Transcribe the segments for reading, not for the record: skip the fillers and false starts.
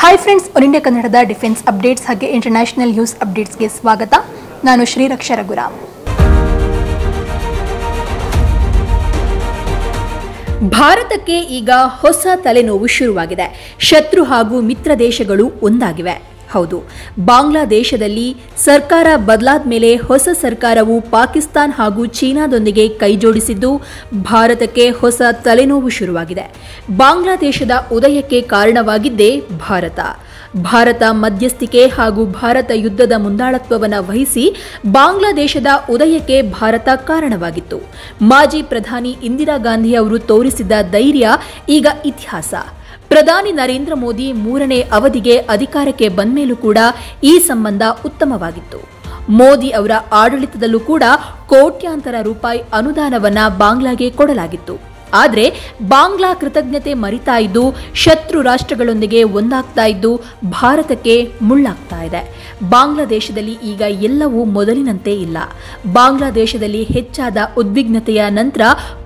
Hi friends, all India ಕನ್ನಡದ defence updates ಹಾಗೆ international news ಅಪ್ಡೇಟ್ಸ್ಗೆ ಸ್ವಾಗತ. ನಾನು ಶ್ರೀರಕ್ಷಾ ರಘುರಾಮ್. ಭಾರತಕ್ಕೆ ಈಗ ಹೊಸ ತಲೆನೋವು ಶುರುವಾಗಿದೆ. ಶತ್ರು ಹಾಗೂ ಮಿತ್ರ ದೇಶಗಳು ಒಂದಾಗಿವೆ. ಹೌದು, ಬಾಂಗ್ಲಾದೇಶದಲ್ಲಿ ಸರ್ಕಾರ ಬದಲಾದ ಮೇಲೆ ಹೊಸ ಸರ್ಕಾರವು ಪಾಕಿಸ್ತಾನ್ ಹಾಗೂ ಚೀನಾದೊಂದಿಗೆ ಕೈಜೋಡಿಸಿದ್ದು ಭಾರತಕ್ಕೆ ಹೊಸ ತಲೆನೋವು ಶುರುವಾಗಿದೆ. ಬಾಂಗ್ಲಾದೇಶದ ಉದಯಕ್ಕೆ ಕಾರಣವಾಗಿದ್ದೇ ಭಾರತ ಮಧ್ಯಸ್ಥಿಕೆ ಹಾಗೂ ಭಾರತ ಯುದ್ಧದ ಮುಂದಾಳತ್ವವನ್ನು ವಹಿಸಿ ಬಾಂಗ್ಲಾದೇಶದ ಉದಯಕ್ಕೆ ಭಾರತ ಕಾರಣವಾಗಿತ್ತು. ಮಾಜಿ ಪ್ರಧಾನಿ ಇಂದಿರಾ ಗಾಂಧಿ ಅವರು ತೋರಿಸಿದ ಧೈರ್ಯ ಈಗ ಇತಿಹಾಸ. ಪ್ರಧಾನಿ ನರೇಂದ್ರ ಮೋದಿ 3ನೇ ಅವಧಿಗೆ ಅಧಿಕಾರಕ್ಕೆ ಬಂದ್ಮೇಲೂ ಕೂಡ ಈ ಸಂಬಂಧ ಉತ್ತಮವಾಗಿತ್ತು. ಮೋದಿ ಅವರ ಆಡಳಿತದಲ್ಲೂ ಕೂಡ ಕೋಟ್ಯಾಂತರ ರೂಪಾಯಿ ಅನುದಾನವನ್ನ ಬಾಂಗ್ಲಾಗೆ ಕೊಡಲಾಗಿತ್ತು. ಆದರೆ ಬಾಂಗ್ಲಾ ಕೃತಜ್ಞತೆ ಮರಿತಾ ಇದ್ದು ಶತ್ರು ರಾಷ್ಟ್ರಗಳೊಂದಿಗೆ ಒಂದಾಗ್ತಾ ಇದ್ದು ಭಾರತಕ್ಕೆ ಮುಳ್ಳಾಗ್ತಾ ಇದೆ. ಬಾಂಗ್ಲಾದೇಶದಲ್ಲಿ ಈಗ ಎಲ್ಲವೂ ಮೊದಲಿನಂತೆ ಇಲ್ಲ. ಬಾಂಗ್ಲಾದೇಶದಲ್ಲಿ ಹೆಚ್ಚಾದ ಉದ್ವಿಗ್ನತೆಯ ನಂತರ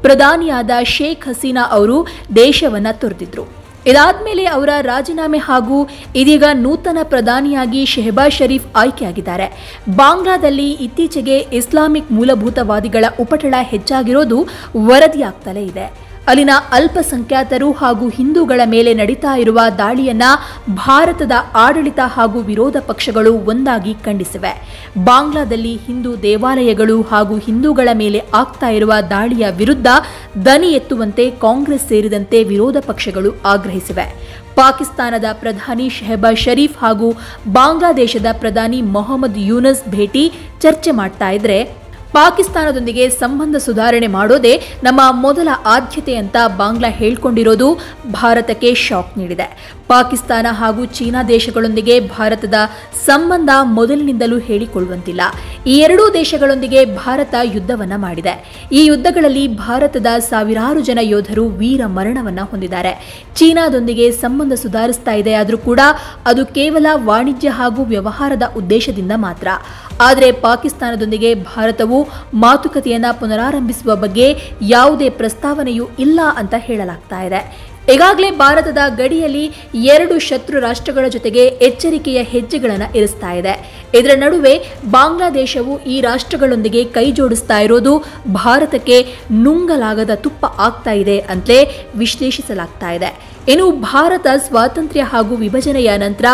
ಪ್ರಧಾನಿಯಾದ ಶೇಖ್ ಹಸೀನಾ ಅವರು ದೇಶವನ್ನ ತೊರೆದಿದ್ರು. ಇದಾದ್ಮೇಲೆ ಅವರ ರಾಜೀನಾಮೆ ಹಾಗೂ ಇದೀಗ ನೂತನ ಪ್ರಧಾನಿಯಾಗಿ ಶೆಹಬಾಜ್ ಶರೀಫ್ ಆಯ್ಕೆಯಾಗಿದ್ದಾರೆ. ಬಾಂಗ್ಲಾದಲ್ಲಿ ಇತ್ತೀಚೆಗೆ ಇಸ್ಲಾಮಿಕ್ ಮೂಲಭೂತವಾದಿಗಳ ಉಪಟಳ ಹೆಚ್ಚಾಗಿರೋದು ವರದಿಯಾಗ್ತಲೇ ಇದೆ. ಅಲ್ಲಿನ ಅಲ್ಪಸಂಖ್ಯಾತರು ಹಾಗೂ ಹಿಂದೂಗಳ ಮೇಲೆ ನಡೀತಾ ಇರುವ ದಾಳಿಯನ್ನ ಭಾರತದ ಆಡಳಿತ ಹಾಗೂ ವಿರೋಧ ಪಕ್ಷಗಳು ಒಂದಾಗಿ ಖಂಡಿಸಿವೆ. ಬಾಂಗ್ಲಾದಲ್ಲಿ ಹಿಂದೂ ದೇವಾಲಯಗಳು ಹಾಗೂ ಹಿಂದೂಗಳ ಮೇಲೆ ಆಗ್ತಾ ಇರುವ ದಾಳಿಯ ವಿರುದ್ಧ ದನಿ ಎತ್ತುವಂತೆ ಕಾಂಗ್ರೆಸ್ ಸೇರಿದಂತೆ ವಿರೋಧ ಪಕ್ಷಗಳು ಆಗ್ರಹಿಸಿವೆ. ಪಾಕಿಸ್ತಾನದ ಪ್ರಧಾನಿ ಶೆಹಬಾಜ್ ಶರೀಫ್ ಹಾಗೂ ಬಾಂಗ್ಲಾದೇಶದ ಪ್ರಧಾನಿ ಮೊಹಮ್ಮದ್ ಯೂನಸ್ ಭೇಟಿ ಚರ್ಚೆ ಮಾಡ್ತಾ ಇದ್ರೆ ಪಾಕಿಸ್ತಾನದೊಂದಿಗೆ ಸಂಬಂಧ ಸುಧಾರಣೆ ಮಾಡೋದೇ ನಮ್ಮ ಮೊದಲ ಆದ್ಯತೆ ಅಂತ ಬಾಂಗ್ಲಾ ಹೇಳ್ಕೊಂಡಿರೋದು ಭಾರತಕ್ಕೆ ಶಾಕ್ ನೀಡಿದೆ. ಪಾಕಿಸ್ತಾನ ಹಾಗೂ ಚೀನಾ ದೇಶಗಳೊಂದಿಗೆ ಭಾರತದ ಸಂಬಂಧ ಮೊದಲಿನಿಂದಲೂ ಹೇಳಿಕೊಳ್ಳುವಂತಿಲ್ಲ. ಈ ಎರಡೂ ದೇಶಗಳೊಂದಿಗೆ ಭಾರತ ಯುದ್ಧವನ್ನ ಮಾಡಿದೆ. ಈ ಯುದ್ಧಗಳಲ್ಲಿ ಭಾರತದ ಸಾವಿರಾರು ಜನ ಯೋಧರು ವೀರ ಮರಣವನ್ನ ಹೊಂದಿದ್ದಾರೆ. ಚೀನಾದೊಂದಿಗೆ ಸಂಬಂಧ ಸುಧಾರಿಸ್ತಾ ಇದೆ, ಆದರೂ ಕೂಡ ಅದು ಕೇವಲ ವಾಣಿಜ್ಯ ಹಾಗೂ ವ್ಯವಹಾರದ ಉದ್ದೇಶದಿಂದ ಮಾತ್ರ. ಆದರೆ ಪಾಕಿಸ್ತಾನದೊಂದಿಗೆ ಭಾರತವು ಮಾತುಕತೆಯನ್ನ ಪುನರಾರಂಭಿಸುವ ಬಗ್ಗೆ ಯಾವುದೇ ಪ್ರಸ್ತಾವನೆಯೂ ಇಲ್ಲ ಅಂತ ಹೇಳಲಾಗ್ತಾ ಇದೆ. ಈಗಾಗಲೇ ಭಾರತದ ಗಡಿಯಲ್ಲಿ 2 ಶತ್ರು ರಾಷ್ಟ್ರಗಳ ಜೊತೆಗೆ ಎಚ್ಚರಿಕೆಯ ಹೆಜ್ಜೆಗಳನ್ನು ಇರಿಸ್ತಾ ಇದೆ. ಇದರ ನಡುವೆ ಬಾಂಗ್ಲಾದೇಶವು ಈ ರಾಷ್ಟ್ರಗಳೊಂದಿಗೆ ಕೈ ಜೋಡಿಸ್ತಾ ಇರೋದು ಭಾರತಕ್ಕೆ ನುಂಗಲಾಗದ ತುಪ್ಪ ಆಗ್ತಾ ಇದೆ ಅಂತಲೇ ವಿಶ್ಲೇಷಿಸಲಾಗ್ತಾ ಇದೆ. ಇನ್ನು ಭಾರತ ಸ್ವಾತಂತ್ರ್ಯ ಹಾಗೂ ವಿಭಜನೆಯ ನಂತರ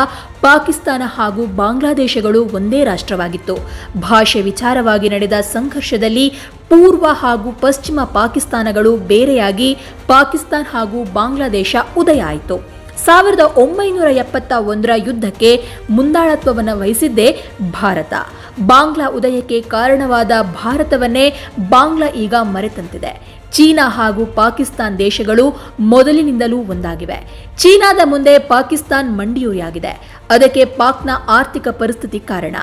ಪಾಕಿಸ್ತಾನ ಹಾಗೂ ಬಾಂಗ್ಲಾದೇಶಗಳು ಒಂದೇ ರಾಷ್ಟ್ರವಾಗಿತ್ತು. ಭಾಷೆ ವಿಚಾರವಾಗಿ ನಡೆದ ಸಂಘರ್ಷದಲ್ಲಿ ಪೂರ್ವ ಹಾಗೂ ಪಶ್ಚಿಮ ಪಾಕಿಸ್ತಾನಗಳು ಬೇರೆಯಾಗಿ ಪಾಕಿಸ್ತಾನ ಹಾಗೂ ಬಾಂಗ್ಲಾದೇಶ ಉದಯ ಆಯಿತು. 1971ರ ಯುದ್ಧಕ್ಕೆ ಮುಂದಾಳತ್ವವನ್ನು ವಹಿಸಿದ್ದೇ ಭಾರತ. ಬಾಂಗ್ಲಾ ಉದಯಕ್ಕೆ ಕಾರಣವಾದ ಭಾರತವನ್ನೇ ಬಾಂಗ್ಲಾ ಈಗ ಮರೆತಂತಿದೆ. ಚೀನಾ ಹಾಗೂ ಪಾಕಿಸ್ತಾನ್ ದೇಶಗಳು ಮೊದಲಿನಿಂದಲೂ ಒಂದಾಗಿವೆ. ಚೀನಾದ ಮುಂದೆ ಪಾಕಿಸ್ತಾನ್ ಮಂಡಿಯೂರಿಯಾಗಿದೆ. ಅದಕ್ಕೆ ಪಾಕ್ನ ಆರ್ಥಿಕ ಪರಿಸ್ಥಿತಿ ಕಾರಣ.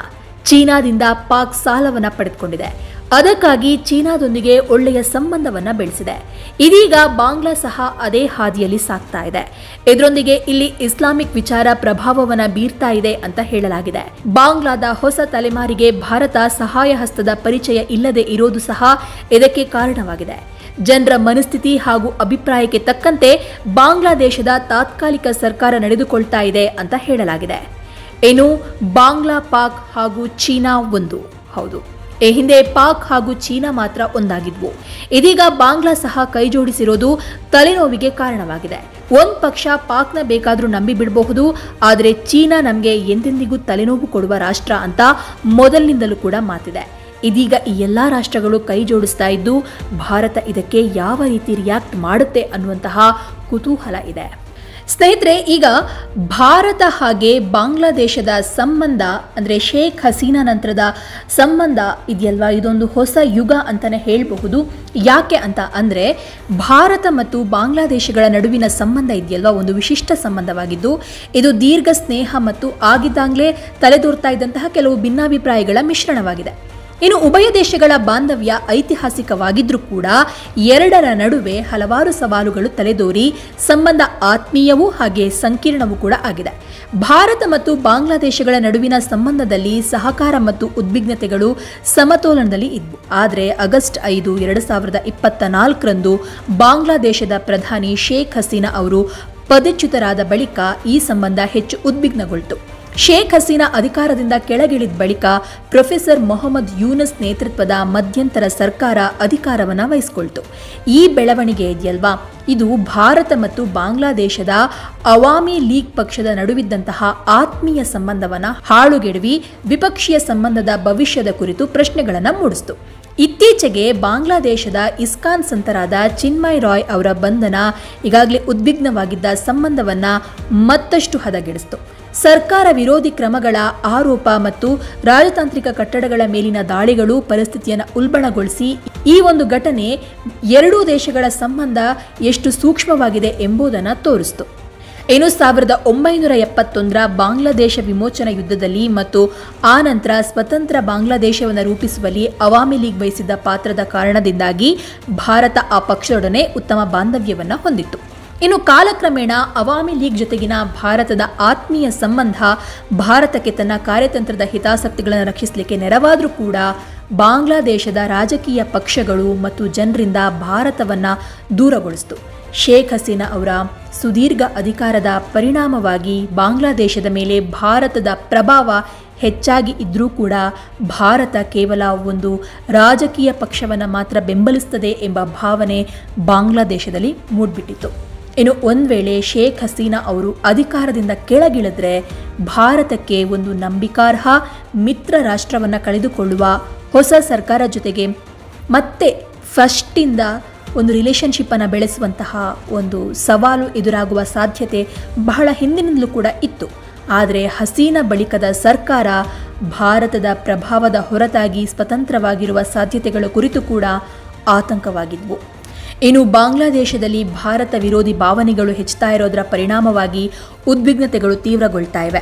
ಚೀನಾದಿಂದ ಪಾಕ್ ಸಾಲವನ್ನ ಪಡೆದುಕೊಂಡಿದೆ. ಅದಕ್ಕಾಗಿ ಚೀನಾದೊಂದಿಗೆ ಒಳ್ಳೆಯ ಸಂಬಂಧವನ್ನ ಬೆಳೆಸಿದೆ. ಇದೀಗ ಬಾಂಗ್ಲಾ ಸಹ ಅದೇ ಹಾದಿಯಲ್ಲಿ ಸಾಗ್ತಾ ಇದೆ. ಇದರೊಂದಿಗೆ ಇಲ್ಲಿ ಇಸ್ಲಾಮಿಕ್ ವಿಚಾರ ಪ್ರಭಾವವನ್ನ ಬೀರ್ತಾ ಇದೆ ಅಂತ ಹೇಳಲಾಗಿದೆ. ಬಾಂಗ್ಲಾದ ಹೊಸ ತಲೆಮಾರಿಗೆ ಭಾರತ ಸಹಾಯ ಹಸ್ತದ ಪರಿಚಯ ಇಲ್ಲದೆ ಇರೋದು ಸಹ ಇದಕ್ಕೆ ಕಾರಣವಾಗಿದೆ. ಜನರ ಮನಸ್ಥಿತಿ ಹಾಗೂ ಅಭಿಪ್ರಾಯಕ್ಕೆ ತಕ್ಕಂತೆ ಬಾಂಗ್ಲಾದೇಶದ ತಾತ್ಕಾಲಿಕ ಸರ್ಕಾರ ನಡೆದುಕೊಳ್ತಾ ಇದೆ ಅಂತ ಹೇಳಲಾಗಿದೆ. ಇನ್ನು ಬಾಂಗ್ಲಾ, ಪಾಕ್ ಹಾಗೂ ಚೀನಾ ಒಂದು. ಹೌದು, ಈ ಹಿಂದೆ ಪಾಕ್ ಹಾಗೂ ಚೀನಾ ಮಾತ್ರ ಒಂದಾಗಿದ್ವು. ಇದೀಗ ಬಾಂಗ್ಲಾ ಸಹ ಕೈಜೋಡಿಸಿರೋದು ತಲೆನೋವಿಗೆ ಕಾರಣವಾಗಿದೆ. ಒಂದು ಪಕ್ಷ ಪಾಕ್ನ ಬೇಕಾದರೂ ನಂಬಿ ಬಿಡಬಹುದು, ಆದರೆ ಚೀನಾ ನಮಗೆ ಎಂದೆಂದಿಗೂ ತಲೆನೋವು ಕೊಡುವ ರಾಷ್ಟ್ರ ಅಂತ ಮೊದಲಿನಿಂದಲೂ ಕೂಡ ಮಾತಿದೆ. ಇದೀಗ ಈ ಎಲ್ಲಾ ರಾಷ್ಟ್ರಗಳು ಕೈ ಜೋಡಿಸ್ತಾ ಇದ್ದು ಭಾರತ ಇದಕ್ಕೆ ಯಾವ ರೀತಿ ರಿಯಾಕ್ಟ್ ಮಾಡುತ್ತೆ ಅನ್ನುವಂತಹ ಕುತೂಹಲ ಇದೆ. ಸ್ನೇಹಿತರೆ, ಈಗ ಭಾರತ ಹಾಗೆ ಬಾಂಗ್ಲಾದೇಶದ ಸಂಬಂಧ ಅಂದರೆ ಶೇಖ್ ಹಸೀನಾ ನಂತರದ ಸಂಬಂಧ ಇದೆಯಲ್ವಾ, ಇದೊಂದು ಹೊಸ ಯುಗ ಅಂತಾನೆ ಹೇಳಬಹುದು. ಯಾಕೆ ಅಂತ ಅಂದರೆ ಭಾರತ ಮತ್ತು ಬಾಂಗ್ಲಾದೇಶಗಳ ನಡುವಿನ ಸಂಬಂಧ ಇದೆಯಲ್ವಾ ಒಂದು ವಿಶಿಷ್ಟ ಸಂಬಂಧವಾಗಿದ್ದು ಇದು ದೀರ್ಘ ಸ್ನೇಹ ಮತ್ತು ಆಗಿದ್ದಾಗಲೇ ತಲೆದೋರ್ತಾ ಇದ್ದಂತಹ ಕೆಲವು ಭಿನ್ನಾಭಿಪ್ರಾಯಗಳ ಮಿಶ್ರಣವಾಗಿದೆ. ಇನ್ನು ಉಭಯ ದೇಶಗಳ ಬಾಂಧವ್ಯ ಐತಿಹಾಸಿಕವಾಗಿದ್ರೂ ಕೂಡ ಎರಡರ ನಡುವೆ ಹಲವಾರು ಸವಾಲುಗಳು ತಲೆದೋರಿ ಸಂಬಂಧ ಆತ್ಮೀಯವೂ ಹಾಗೆ ಸಂಕೀರ್ಣವೂ ಕೂಡ ಆಗಿದೆ. ಭಾರತ ಮತ್ತು ಬಾಂಗ್ಲಾದೇಶಗಳ ನಡುವಿನ ಸಂಬಂಧದಲ್ಲಿ ಸಹಕಾರ ಮತ್ತು ಉದ್ವಿಗ್ನತೆಗಳು ಸಮತೋಲನದಲ್ಲಿ ಇದ್ವು. ಆದರೆ ಆಗಸ್ಟ್ 5, 2024ರಂದು ಬಾಂಗ್ಲಾದೇಶದ ಪ್ರಧಾನಿ ಶೇಖ್ ಹಸೀನಾ ಅವರು ಪದಚ್ಯುತರಾದ ಬಳಿಕ ಈ ಸಂಬಂಧ ಹೆಚ್ಚು ಉದ್ವಿಗ್ನಗೊಳ್ತು. ಶೇಖ್ ಹಸೀನಾ ಅಧಿಕಾರದಿಂದ ಕೆಳಗಿಳಿದ ಬಳಿಕ ಪ್ರೊಫೆಸರ್ ಮೊಹಮ್ಮದ್ ಯೂನಸ್ ನೇತೃತ್ವದ ಮಧ್ಯಂತರ ಸರ್ಕಾರ ಅಧಿಕಾರವನ್ನು ವಹಿಸಿಕೊಳ್ತು. ಈ ಬೆಳವಣಿಗೆ ಇದೆಯಲ್ವಾ, ಇದು ಭಾರತ ಮತ್ತು ಬಾಂಗ್ಲಾದೇಶದ ಅವಾಮಿ ಲೀಗ್ ಪಕ್ಷದ ನಡುವಿದ್ದಂತಹ ಆತ್ಮೀಯ ಸಂಬಂಧವನ್ನು ಹಾಳುಗೆಡವಿ ವಿಪಕ್ಷೀಯ ಸಂಬಂಧದ ಭವಿಷ್ಯದ ಕುರಿತು ಪ್ರಶ್ನೆಗಳನ್ನು ಮೂಡಿಸಿತು. ಇತ್ತೀಚೆಗೆ ಬಾಂಗ್ಲಾದೇಶದ ಇಸ್ಕಾನ್ ಸಂತರಾದ ಚಿನ್ಮಯ್ ರಾಯ್ ಅವರ ಬಂಧನ ಈಗಾಗಲೇ ಉದ್ವಿಗ್ನವಾಗಿದ್ದ ಸಂಬಂಧವನ್ನು ಮತ್ತಷ್ಟು ಹದಗೆಡಿಸಿತು. ಸರ್ಕಾರ ವಿರೋಧಿ ಕ್ರಮಗಳ ಆರೋಪ ಮತ್ತು ರಾಜತಾಂತ್ರಿಕ ಕಟ್ಟಡಗಳ ಮೇಲಿನ ದಾಳಿಗಳು ಪರಿಸ್ಥಿತಿಯನ್ನು ಉಲ್ಬಣಗೊಳಿಸಿ ಈ ಒಂದು ಘಟನೆ ಎರಡೂ ದೇಶಗಳ ಸಂಬಂಧ ಎಷ್ಟು ಸೂಕ್ಷ್ಮವಾಗಿದೆ ಎಂಬುದನ್ನು ತೋರಿಸಿತು. 1971ರ ಬಾಂಗ್ಲಾದೇಶ ವಿಮೋಚನಾ ಯುದ್ಧದಲ್ಲಿ ಮತ್ತು ಆ ನಂತರ ಸ್ವತಂತ್ರ ಬಾಂಗ್ಲಾದೇಶವನ್ನು ರೂಪಿಸುವಲ್ಲಿ ಅವಾಮಿ ಲೀಗ್ ವಹಿಸಿದ್ದ ಪಾತ್ರದ ಕಾರಣದಿಂದಾಗಿ ಭಾರತ ಆ ಪಕ್ಷದೊಡನೆ ಉತ್ತಮ ಬಾಂಧವ್ಯವನ್ನು ಹೊಂದಿತ್ತು. ಇನ್ನು ಕಾಲಕ್ರಮೇಣ ಅವಾಮಿ ಲೀಗ್ ಜೊತೆಗಿನ ಭಾರತದ ಆತ್ಮೀಯ ಸಂಬಂಧ ಭಾರತಕ್ಕೆ ತನ್ನ ಕಾರ್ಯತಂತ್ರದ ಹಿತಾಸಕ್ತಿಗಳನ್ನು ರಕ್ಷಿಸಲಿಕ್ಕೆ ನೆರವಾದರೂ ಕೂಡ ಬಾಂಗ್ಲಾದೇಶದ ರಾಜಕೀಯ ಪಕ್ಷಗಳು ಮತ್ತು ಜನರಿಂದ ಭಾರತವನ್ನು ದೂರಗೊಳಿಸಿತು. ಶೇಖ್ ಹಸೀನಾ ಅವರ ಸುದೀರ್ಘ ಅಧಿಕಾರದ ಪರಿಣಾಮವಾಗಿ ಬಾಂಗ್ಲಾದೇಶದ ಮೇಲೆ ಭಾರತದ ಪ್ರಭಾವ ಹೆಚ್ಚಾಗಿ ಇದ್ದರೂ ಕೂಡ ಭಾರತ ಕೇವಲ ಒಂದು ರಾಜಕೀಯ ಪಕ್ಷವನ್ನು ಮಾತ್ರ ಬೆಂಬಲಿಸುತ್ತದೆ ಎಂಬ ಭಾವನೆ ಬಾಂಗ್ಲಾದೇಶದಲ್ಲಿ ಮೂಡಿಬಿಟ್ಟಿತ್ತು. ಇನ್ನು ಒಂದು ವೇಳೆ ಶೇಖ್ ಹಸೀನಾ ಅವರು ಅಧಿಕಾರದಿಂದ ಕೆಳಗಿಳಿದ್ರೆ ಭಾರತಕ್ಕೆ ಒಂದು ನಂಬಿಕಾರ್ಹ ಮಿತ್ರ ರಾಷ್ಟ್ರವನ್ನು ಕಳೆದುಕೊಳ್ಳುವ, ಹೊಸ ಸರ್ಕಾರ ಜೊತೆಗೆ ಮತ್ತೆ ಫಸ್ಟಿಂದ ಒಂದು ರಿಲೇಷನ್ಶಿಪ್ಪನ್ನು ಬೆಳೆಸುವಂತಹ ಒಂದು ಸವಾಲು ಎದುರಾಗುವ ಸಾಧ್ಯತೆ ಬಹಳ ಹಿಂದಿನಿಂದಲೂ ಕೂಡ ಇತ್ತು. ಆದರೆ ಹಸೀನಾ ಬಳಿಕದ ಸರ್ಕಾರ ಭಾರತದ ಪ್ರಭಾವದ ಹೊರತಾಗಿ ಸ್ವತಂತ್ರವಾಗಿರುವ ಸಾಧ್ಯತೆಗಳ ಕುರಿತು ಕೂಡ ಆತಂಕವಾಗಿದ್ವು. ಇನ್ನು ಬಾಂಗ್ಲಾದೇಶದಲ್ಲಿ ಭಾರತ ವಿರೋಧಿ ಭಾವನೆಗಳು ಹೆಚ್ಚುತ್ತಾ ಇರೋದರ ಪರಿಣಾಮವಾಗಿ ಉದ್ವಿಗ್ನತೆಗಳು ತೀವ್ರಗೊಳ್ತಾ ಇವೆ.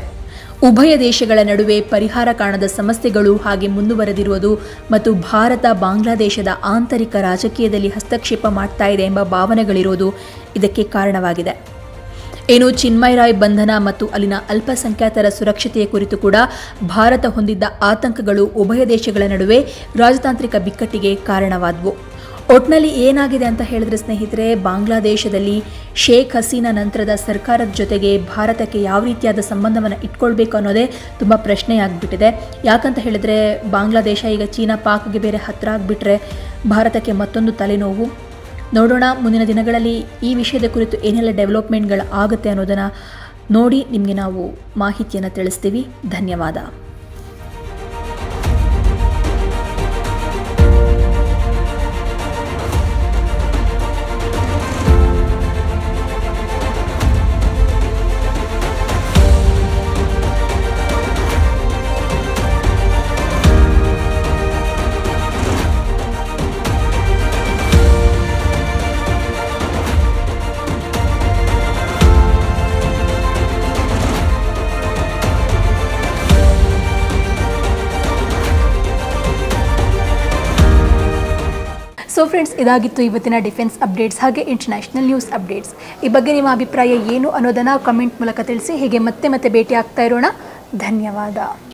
ಉಭಯ ದೇಶಗಳ ನಡುವೆ ಪರಿಹಾರ ಕಾಣದ ಸಮಸ್ಯೆಗಳು ಹಾಗೆ ಮುಂದುವರೆದಿರುವುದು ಮತ್ತು ಭಾರತ ಬಾಂಗ್ಲಾದೇಶದ ಆಂತರಿಕ ರಾಜಕೀಯದಲ್ಲಿ ಹಸ್ತಕ್ಷೇಪ ಮಾಡ್ತಾ ಇದೆ ಎಂಬ ಭಾವನೆಗಳಿರೋದು ಇದಕ್ಕೆ ಕಾರಣವಾಗಿದೆ. ಇನ್ನು ಚಿನ್ಮಯ್ ರಾಯ್ ಬಂಧನ ಮತ್ತು ಅಲ್ಲಿನ ಅಲ್ಪಸಂಖ್ಯಾತರ ಸುರಕ್ಷತೆಯ ಕುರಿತು ಕೂಡ ಭಾರತ ಹೊಂದಿದ್ದ ಆತಂಕಗಳು ಉಭಯ ದೇಶಗಳ ನಡುವೆ ರಾಜತಾಂತ್ರಿಕ ಬಿಕ್ಕಟ್ಟಿಗೆ ಕಾರಣವಾದವು. ಒಟ್ನಲ್ಲಿ ಏನಾಗಿದೆ ಅಂತ ಹೇಳಿದ್ರೆ ಸ್ನೇಹಿತರೆ, ಬಾಂಗ್ಲಾದೇಶದಲ್ಲಿ ಶೇಖ್ ಹಸೀನಾ ನಂತರದ ಸರ್ಕಾರದ ಜೊತೆಗೆ ಭಾರತಕ್ಕೆ ಯಾವ ರೀತಿಯಾದ ಸಂಬಂಧವನ್ನು ಇಟ್ಕೊಳ್ಬೇಕು ಅನ್ನೋದೇ ತುಂಬ ಪ್ರಶ್ನೆಯಾಗಿಬಿಟ್ಟಿದೆ. ಯಾಕಂತ ಹೇಳಿದ್ರೆ ಬಾಂಗ್ಲಾದೇಶ ಈಗ ಚೀನಾ ಪಾಕ್ಗೆ ಬೇರೆ ಹತ್ತಿರ ಆಗಿಬಿಟ್ರೆ ಭಾರತಕ್ಕೆ ಮತ್ತೊಂದು ತಲೆನೋವು. ನೋಡೋಣ ಮುಂದಿನ ದಿನಗಳಲ್ಲಿ ಈ ವಿಷಯದ ಕುರಿತು ಏನೆಲ್ಲ ಡೆವಲಪ್ಮೆಂಟ್ಗಳು ಆಗುತ್ತೆ ಅನ್ನೋದನ್ನು ನೋಡಿ ನಿಮಗೆ ನಾವು ಮಾಹಿತಿಯನ್ನು ತಿಳಿಸ್ತೀವಿ. ಧನ್ಯವಾದ. ಸೊ ಫ್ರೆಂಡ್ಸ್, ಇದಾಗಿತ್ತು ಇವತ್ತಿನ ಡಿಫೆನ್ಸ್ ಅಪ್ಡೇಟ್ಸ್ ಹಾಗೆ ಇಂಟರ್ನ್ಯಾಷನಲ್ ನ್ಯೂಸ್ ಅಪ್ಡೇಟ್ಸ್. ಈ ಬಗ್ಗೆ ನಿಮ್ಮ ಅಭಿಪ್ರಾಯ ಏನು ಅನ್ನೋದನ್ನು ಕಮೆಂಟ್ ಮೂಲಕ ತಿಳಿಸಿ. ಹೀಗೆ ಮತ್ತೆ ಭೇಟಿ ಆಗ್ತಾ ಇರೋಣ. ಧನ್ಯವಾದ.